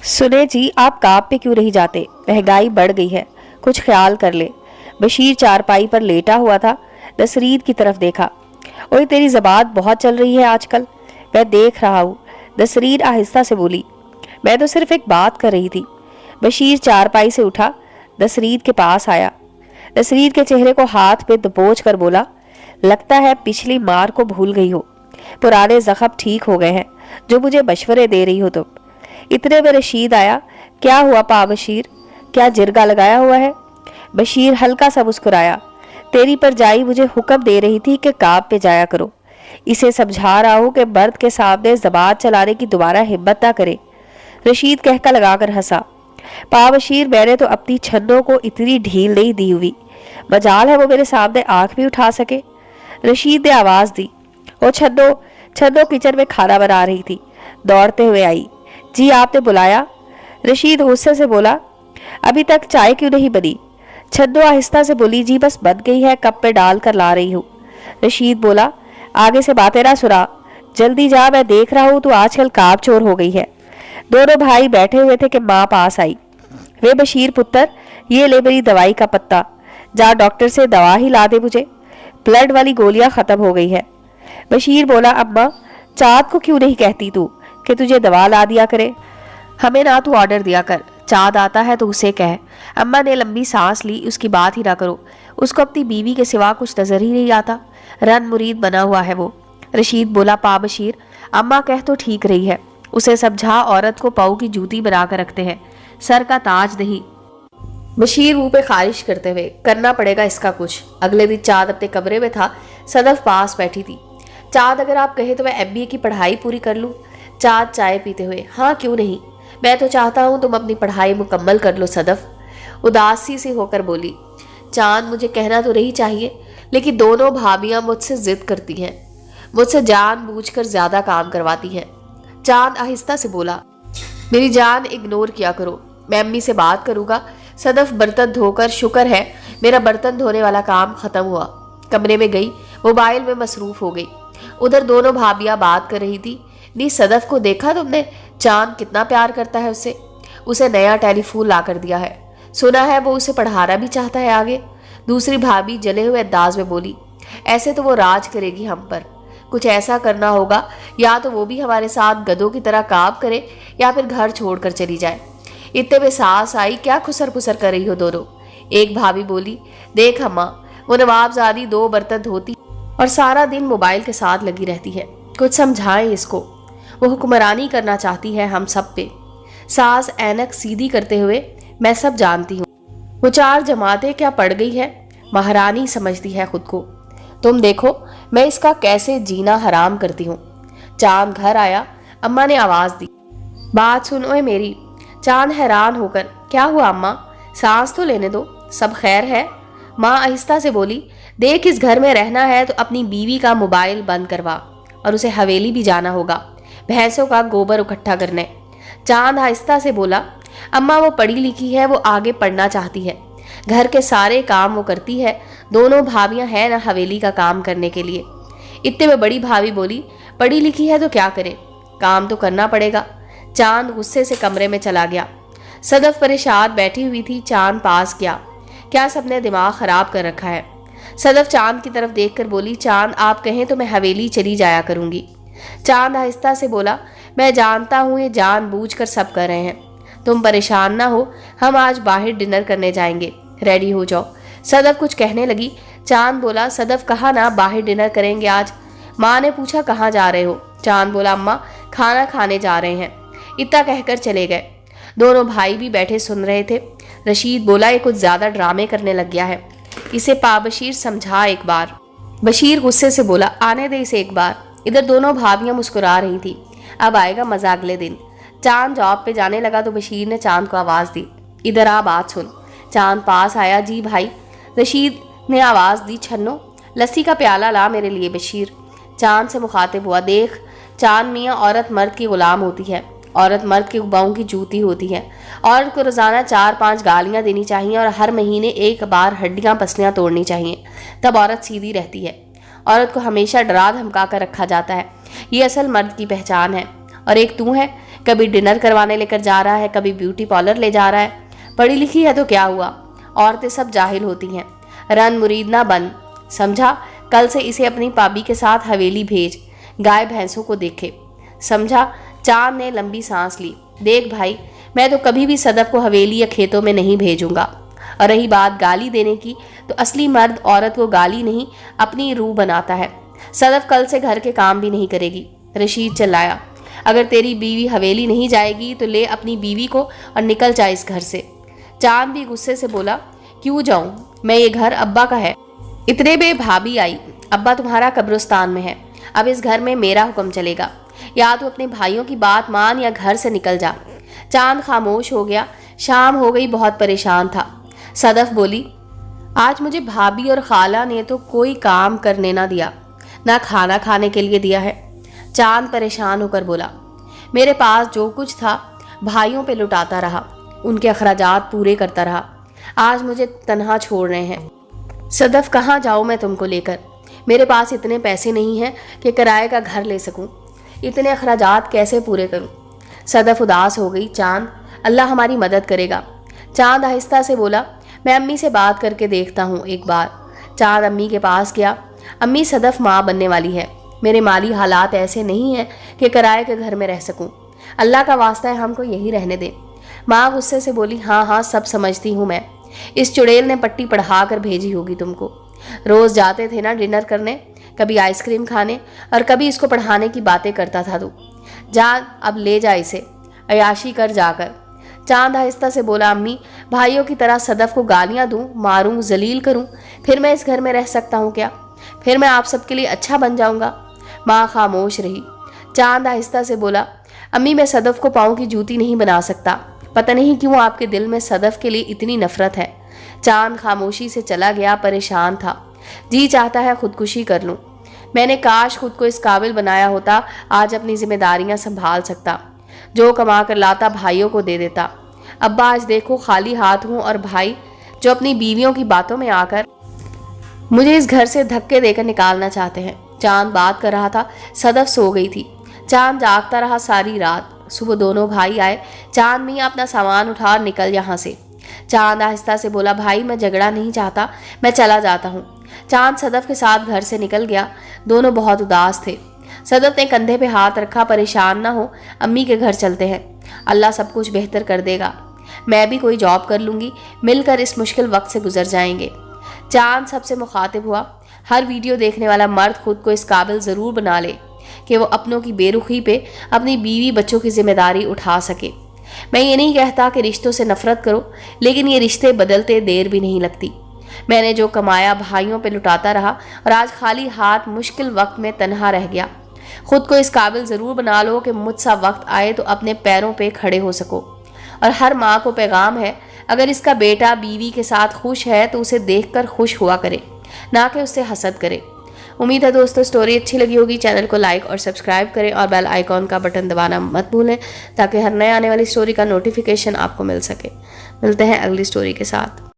सुने जी, आप काम पे क्यों नहीं जाते? महंगाई बढ़ गई है, कुछ ख्याल कर ले। बशीर चारपाई पर लेटा हुआ था। नसरीन की तरफ देखा। ओए, तेरी ज़बान बहुत चल रही है आजकल। मैं देख रहा हूँ, नसरीन आहिस्ता से बोली। मैं तो सिर्फ एक बात कर रही थी। बशीर चारपाई से उठा, नसरीन के पास आया। नसरीन के चेहरे को हाथ में दबोच कर बोला, लगता है पिछली मार को भूल गई हो। पुराने जख्म ठीक हो गए हैं, जो मुझे मशवरे दे रही हो तुम। इतने में रशीद आया। क्या हुआ पा बशीर, क्या जिरगा लगाया हुआ है? बशीर हल्का सा मुस्कुराया। तेरी परजाई मुझे हुक्म दे रही थी कि काम पे जाया करो। इसे समझा रहा हूँ कि मर्द के सामने जबान चलाने की दोबारा हिम्मत ना करे। रशीद कहका लगाकर हंसा। पा बशीर, मैंने तो अपनी छन्नों को इतनी ढील नहीं दी हुई, मजाल है वो मेरे सामने आंख भी उठा सके। रशीद ने आवाज दी। वो छन्नो छन्नो किचन में खाना बना रही थी, दौड़ते हुए आई। जी, आपने बुलाया? रशीद गुस्से से बोला। अभी तक चाय क्यों नहीं बनी? छन्नो आहिस्ता से बोली। जी बस बन गई है, कप में डाल कर ला रही हूँ। रशीद बोला, आगे से बातें ना सुना, जल्दी जा, मैं देख रहा हूँ तू आजकल काम चोर हो गई है। दोनों भाई बैठे हुए थे कि माँ पास आई। वे बशीर पुत्र, ये ले मेरी दवाई का पत्ता, जा डॉक्टर से दवा ही ला दे मुझे, ब्लड वाली गोलियां खत्म हो गई है। बशीर बोला, अम्मा चाँद को क्यों नहीं कहती तू कि तुझे दवा ला दिया करे? हमें ना तू ऑर्डर दिया कर, चाँद आता है तो उसे कह। अम्मा ने लंबी सांस ली। उसकी बात ही ना करो, उसको अपनी बीवी के सिवा कुछ नजर ही नहीं आता। रन मुरीद बना हुआ है वो। रशीद बोला, पा बशीर, अम्मा कह तो ठीक रही है, उसे समझा औरत को पाऊ की जूती बनाकर रखते हैं, सर का ताज नहीं। बशीर मुंह पे खारिश करते हुए, करना पड़ेगा इसका कुछ। अगले दिन चाँद अपने कमरे में था, सदफ पास बैठी थी। चाँद, अगर आप कहे तो मैं MBA की पढ़ाई पूरी कर लूँ? चाँद चाय पीते हुए, हाँ क्यों नहीं, मैं तो चाहता हूँ तुम अपनी पढ़ाई मुकम्मल कर लो। सदफ उदासी से होकर बोली। चाँद, मुझे कहना तो नहीं चाहिए, लेकिन दोनों भाभियाँ मुझसे जिद करती हैं, मुझसे जानबूझकर ज्यादा काम करवाती हैं। चाँद आहिस्ता से बोला, मेरी जान इग्नोर किया करो, मैं अम्मी से बात करूँगा। सदफ बर्तन धोकर, शुक्र है मेरा बर्तन धोने वाला काम खत्म हुआ, कमरे में गई, मोबाइल में मसरूफ हो गई। उधर दोनों भाभियां बात कर रही थी। नी सदफ को देखा तुमने? चाँद कितना प्यार करता है उससे, उसे नया टेलीफोन ला कर दिया है, सुना है वो उसे पढ़ाना भी चाहता है आगे। दूसरी भाभी जले हुए अंदाज में बोली, ऐसे तो वो राज करेगी हम पर, कुछ ऐसा करना होगा, या तो वो भी हमारे साथ गधों की तरह काम करे या फिर घर छोड़कर चली जाए। इतने में सास आई। क्या खुसर खुसर कर रही हो दोनों? एक भाभी बोली, देख अम्मा, वो नवाबजादी 2 बर्तन धोती और सारा दिन मोबाइल के साथ लगी रहती है, कुछ समझाएं इसको, वो हुक्मरानी करना चाहती है हम सब पे। सास ऐनक सीधी करते हुए, मैं सब जानती हूँ, वो 4 जमातें क्या पड़ गई है, महारानी समझती है खुद को। तुम देखो मैं इसका कैसे जीना हराम करती हूँ। चाँद घर आया। अम्मा ने आवाज दी, बात सुन ओए मेरी। चाँद हैरान होकर, क्या हुआ अम्मा, सांस तो लेने दो, सब खैर है? माँ आहिस्ता से बोली, देख इस घर में रहना है तो अपनी बीवी का मोबाइल बंद करवा, और उसे हवेली भी जाना होगा भैंसों का गोबर इकट्ठा करने। चाँद आहिस्ता से बोला, अम्मा वो पढ़ी लिखी है, वो आगे पढ़ना चाहती है, घर के सारे काम वो करती है, दोनों भाभियां हैं ना हवेली का काम करने के लिए। इतने में बड़ी भाभी बोली, पढ़ी लिखी है तो क्या करे, काम तो करना पड़ेगा। चाँद गुस्से से कमरे में चला गया। सदफ परेशान बैठी हुई थी। चाँद पास गया। क्या सबने दिमाग खराब कर रखा है? सदफ चाँद की तरफ देखकर बोली, चाँद आप कहें तो मैं हवेली चली जाया करूंगी। चाँद आहिस्ता से बोला, मैं जानता हूँ ये जानबूझकर सब कर रहे हैं, तुम परेशान ना हो, हम आज बाहर डिनर करने जाएंगे, रेडी हो जाओ। सदफ कुछ कहने लगी। चाँद बोला, सदफ कहा ना बाहर डिनर करेंगे आज। माँ ने पूछा, कहाँ जा रहे हो? चाँद बोला, अम्मा खाना खाने जा रहे हैं। इतना कहकर चले गए। दोनों भाई भी बैठे सुन रहे थे। रशीद बोला, ये कुछ ज्यादा ड्रामे करने लग गया है, इसे पा बशीर समझा एक बार। बशीर गुस्से से बोला, आने दे इसे एक बार। इधर दोनों भाभियां मुस्कुरा रही थी, अब आएगा मजा अगले दिन। चाँद जॉब पे जाने लगा तो बशीर ने चाँद को आवाज दी, इधर आ बात सुन। चाँद पास आया। जी भाई। रशीद ने आवाज दी, छन्नो लस्सी का प्याला ला मेरे लिए। बशीर चाँद से मुखातिब हुआ, देख चाँद मियाँ, औरत मर्द की गुलाम होती है, औरत मर्द के बाहों की जूती होती है। औरत को रोजाना 4-5 गालियां देनी चाहिए और हर महीने एक बार हड्डियां पसलियां तोड़नी चाहिए, तब औरत सीधी रहती है। औरत को हमेशा डरा धमका कर रखा जाता है, ये असल मर्द की पहचान है। और एक तू है, कभी डिनर करवाने लेकर जा रहा है, कभी ब्यूटी पार्लर ले जा रहा है। पढ़ी लिखी है तो क्या हुआ, औरतें सब जाहिल होती हैं। रन मुरीद ना बन, समझा। कल से इसे अपनी पाबी के साथ हवेली भेज, गाय भैंसों को देखे, समझा। चांद ने लंबी सांस ली। देख भाई, मैं तो कभी भी सदफ को हवेली या खेतों में नहीं भेजूंगा। और रही बात गाली देने की, तो असली मर्द औरत को गाली नहीं अपनी रूह बनाता है। सदफ कल से घर के काम भी नहीं करेगी। रशीद चिल्लाया, अगर तेरी बीवी हवेली नहीं जाएगी तो ले अपनी बीवी को और निकल जाए इस घर से। चांद भी गुस्से से बोला, क्यों जाऊं, मैं ये घर अब्बा का है। इतने में भाभी आई, अब्बा तुम्हारा कब्रिस्तान में है, अब इस घर में मेरा हुक्म चलेगा, या तो अपने भाइयों की बात मान या घर से निकल जा। चांद खामोश हो गया। शाम हो गई, बहुत परेशान था। सदफ बोली, आज मुझे भाभी और खाला ने तो कोई काम करने ना दिया, ना खाना खाने के लिए दिया है। चांद परेशान होकर बोला, मेरे पास जो कुछ था भाइयों पे लुटाता रहा, उनके अखराजात पूरे करता रहा, आज मुझे तन्हा छोड़ रहे हैं। सदफ, कहाँ जाऊँ मैं तुमको लेकर, मेरे पास इतने पैसे नहीं हैं कि किराए का घर ले सकूं, इतने अखराजात कैसे पूरे करूं। सदफ उदास हो गई। चांद, अल्लाह हमारी मदद करेगा। चांद आहिस्ता से बोला, मैं अम्मी से बात करके देखता हूँ एक बार। चांद अम्मी के पास गया। अम्मी, सदफ माँ बनने वाली है, मेरे माली हालात ऐसे नहीं हैं कि किराए के घर में रह सकूं, अल्लाह का वास्ता है हमको यही रहने दें। माँ गुस्से से बोली, हाँ हाँ सब समझती हूँ मैं, इस चुड़ैल ने पट्टी पढ़ा कर भेजी होगी तुमको। रोज़ जाते थे ना डिनर करने, कभी आइसक्रीम खाने और कभी इसको पढ़ाने की बातें करता था तू। जा अब ले जा इसे, अयाशी कर जाकर। चांद आहिस्ता से बोला, अम्मी, भाइयों की तरह सदफ को गालियाँ दूँ, मारूँ, जलील करूँ, फिर मैं इस घर में रह सकता हूँ क्या? फिर मैं आप सबके लिए अच्छा बन जाऊँगा? माँ खामोश रही। चांद आहिस्ता से बोला, अम्मी, मैं सदफ को पाँव की जूती नहीं बना सकता, पता नहीं क्यों आपके दिल में सदफ के लिए इतनी नफरत है। चांद खामोशी से चला गया, परेशान था। जी चाहता है खुदकुशी कर लूं, मैंने काश खुद को इस काबिल बनाया होता, आज अपनी जिम्मेदारियां संभाल सकता, जो कमा कर लाता भाइयों को दे देता। अब्बा, आज देखो खाली हाथ हूँ और भाई जो अपनी बीवियों की बातों में आकर मुझे इस घर से धक्के देकर निकालना चाहते हैं। चांद बात कर रहा था, सदफ सो गई थी। चांद जागता रहा सारी रात। सुबह दोनों भाई आए। चांद, मियाँ अपना सामान उठा और निकल यहाँ से। चांद आहिस्ता से बोला, भाई मैं झगड़ा नहीं चाहता, मैं चला जाता हूँ। चांद सदफ के साथ घर से निकल गया। दोनों बहुत उदास थे। सदफ ने कंधे पे हाथ रखा, परेशान ना हो, अम्मी के घर चलते हैं, अल्लाह सब कुछ बेहतर कर देगा, मैं भी कोई जॉब कर लूँगी, मिलकर इस मुश्किल वक्त से गुजर जाएंगे। चांद सबसे मुखातिब हुआ, हर वीडियो देखने वाला मर्द खुद को इस काबिल ज़रूर बना ले कि वो अपनों की बेरुखी पे अपनी बीवी बच्चों की जिम्मेदारी उठा सके। मैं ये नहीं कहता कि रिश्तों से नफरत करो, लेकिन ये रिश्ते बदलते देर भी नहीं लगती। मैंने जो कमाया भाइयों पे लुटाता रहा और आज खाली हाथ मुश्किल वक्त में तन्हा रह गया। खुद को इस काबिल ज़रूर बना लो कि मुझसा वक्त आए तो अपने पैरों पे खड़े हो सको। और हर माँ को पैगाम है, अगर इसका बेटा बीवी के साथ खुश है तो उसे देखकर खुश हुआ करे, ना कि उससे हसद करे। उम्मीद है दोस्तों स्टोरी अच्छी लगी होगी। चैनल को लाइक और सब्सक्राइब करें और बेल आइकॉन का बटन दबाना मत भूलें, ताकि हर नए आने वाली स्टोरी का नोटिफिकेशन आपको मिल सके। मिलते हैं अगली स्टोरी के साथ।